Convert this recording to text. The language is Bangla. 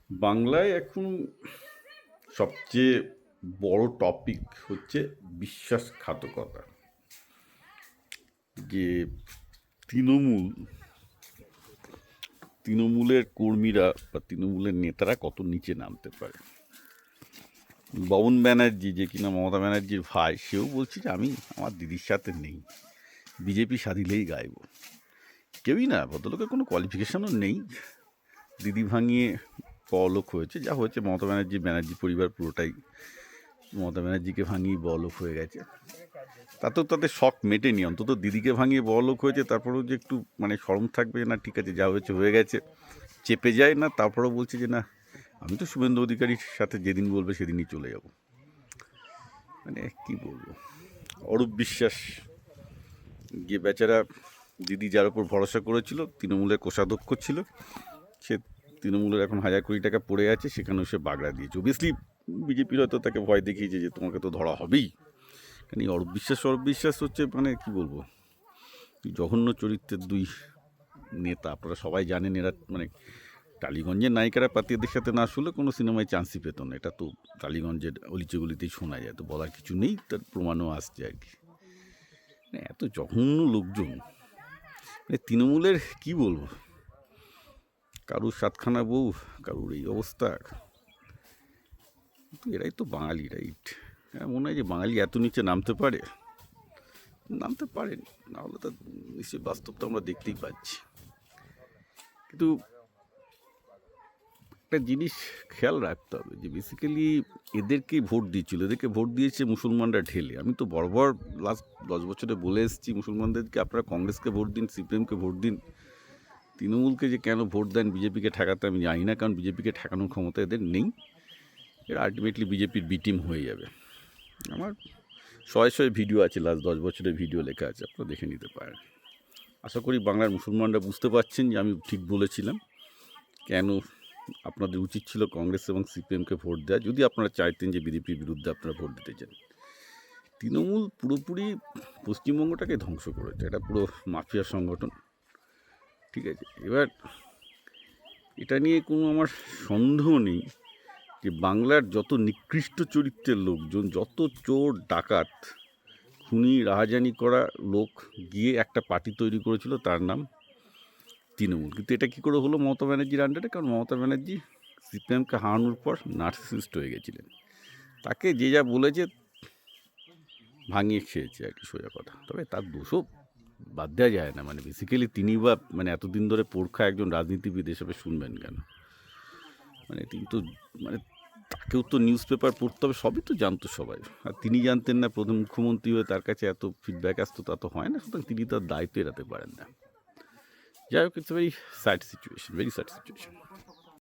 বাংলায় এখন সবচেয়ে বড় টপিক হচ্ছে বিশ্বাসঘাতকতা। যে তৃণমূল তৃণমূলের কর্মীরা বা তৃণমূলের নেতারা কত নিচে নামতে পারে। বাবুন ব্যানার্জি, যে কিনা মমতা ব্যানার্জির ভাই, সেও বলছে যে আমি আমার দিদির সাথে নেই, বিজেপি সাধিলেই গাইব। কেউই না, ভদ্রলোকের কোনো কোয়ালিফিকেশনও নেই, দিদি ভাঙিয়ে বড়লোক হয়েছে। যা হয়েছে, মমতা ব্যানার্জি পরিবার পুরোটাই মমতা ব্যানার্জিকে ভাঙিয়ে বড়লোক হয়ে গেছে। তাতেও তাদের শখ মেটেনি। অন্তত দিদিকে ভাঙিয়ে বড়লোক হয়েছে, তারপরেও যে একটু শরম থাকবে না, ঠিক আছে যা হয়েছে হয়ে গেছে, চেপে যায় না। তারপরেও বলছে যে না, আমি তো শুভেন্দু অধিকারীর সাথে যেদিন বলবে সেদিনই চলে যাব। কি বলবো, অরূপ বিশ্বাস, যে বেচারা দিদি যার উপর ভরসা করেছিল, তৃণমূলের কোষাধ্যক্ষ ছিল, সে তৃণমূলের এখন 1,000 কোটি টাকা পড়ে আছে, সেখানেও সে বাগড়া দিয়েছে। অবভিয়াসলি বিজেপির হয়তো তাকে ভয় দেখিয়েছে যে তোমাকে তো ধরা হবেই। কারণ এই অরূপ বিশ্বাস হচ্ছে কি বলবো, জঘন্য চরিত্রের দুই নেতা। আপনারা সবাই জানেন, এরা টালিগঞ্জের নায়িকারা পাতিয়েদের সাথে না শুলে কোনো সিনেমায় চান্সই পেত না। এটা তো টালিগঞ্জের অলিচেগুলিতেই শোনা যায়, তো বলার কিছু নেই, তার প্রমাণও আসছে আর কি। এত জঘন্য লোকজন তৃণমূলের, কি বলবো, কারুর 7খানা বউ, কারুর এই অবস্থা। কিন্তু এরাই তো বাঙালি, রাইট? মনে হয় যে বাঙালি এত নিচে নামতে পারে, নামতে পারেন। না হলে তো নিশ্চয়ই বাস্তবটা আমরা দেখতেই পাচ্ছি। কিন্তু একটা জিনিস খেয়াল রাখতে হবে, যে বেসিক্যালি এদেরকেই ভোট দিচ্ছিল, এদেরকে ভোট দিয়েছে মুসলমানরা ঢেলে। আমি তো বরাবর লাস্ট 10 বছরে বলে এসেছি মুসলমানদেরকে, আপনারা কংগ্রেসকে ভোট দিন, সিপিএমকে ভোট দিন। তৃণমূলকে যে কেন ভোট দেন বিজেপিকে ঠেকাতে, আমি জানি না, কারণ বিজেপিকে ঠেকানোর ক্ষমতা এদের নেই। এরা আলটিমেটলি বিজেপির বি টিম হয়ে যাবে। আমার শয়ে ভিডিও আছে, লাস্ট 10 বছরের ভিডিও লেখা আছে, আপনারা দেখে নিতে পারেন। আশা করি বাংলার মুসলমানরা বুঝতে পারছেন যে আমি ঠিক বলেছিলাম। কেন আপনাদের উচিত ছিল কংগ্রেস এবং সিপিএমকে ভোট দেওয়া, যদি আপনারা চাইতেন যে বিজেপির বিরুদ্ধে আপনারা ভোট দিতে চান। তৃণমূল পুরোপুরি পশ্চিমবঙ্গটাকে ধ্বংস করেছে, এটা পুরো মাফিয়া সংগঠন, ঠিক আছে? এবার এটা নিয়ে কোনো আমার সন্দেহ নেই যে বাংলার যত নিকৃষ্ট চরিত্রের লোকজন, যত চোর ডাকাত খুনি রাহাজানি করা লোক গিয়ে একটা পার্টি তৈরি করেছিল, তার নাম তৃণমূল। কিন্তু এটা কী করে হলো মমতা ব্যানার্জির আন্ডারে? কারণ মমতা ব্যানার্জি সিপিএমকে হারানোর পর নার্সিসিস্ট হয়ে গেছিলেন। তাকে যে যা বলেছে ভাঙিয়ে খেয়েছে আর কি, সোজা কথা। তবে তার দোষও বাদ দেওয়া যায় না। বেসিক্যালি তিনি বা এতদিন ধরে পোরখা একজন রাজনীতিবিদ হিসেবে শুনবেন কেন? তিনি তো তাকেও তো নিউজ পেপার পড়তে হবে, সবই তো জানতো সবাই। আর তিনি জানতেন না, প্রধান মুখ্যমন্ত্রী হয়ে তার কাছে এত ফিডব্যাক আসতো, তা তো হয় না। সুতরাং তিনি তার দায়িত্ব এড়াতে পারেন না। যাই হোক, it's very sad situation, very sad situation.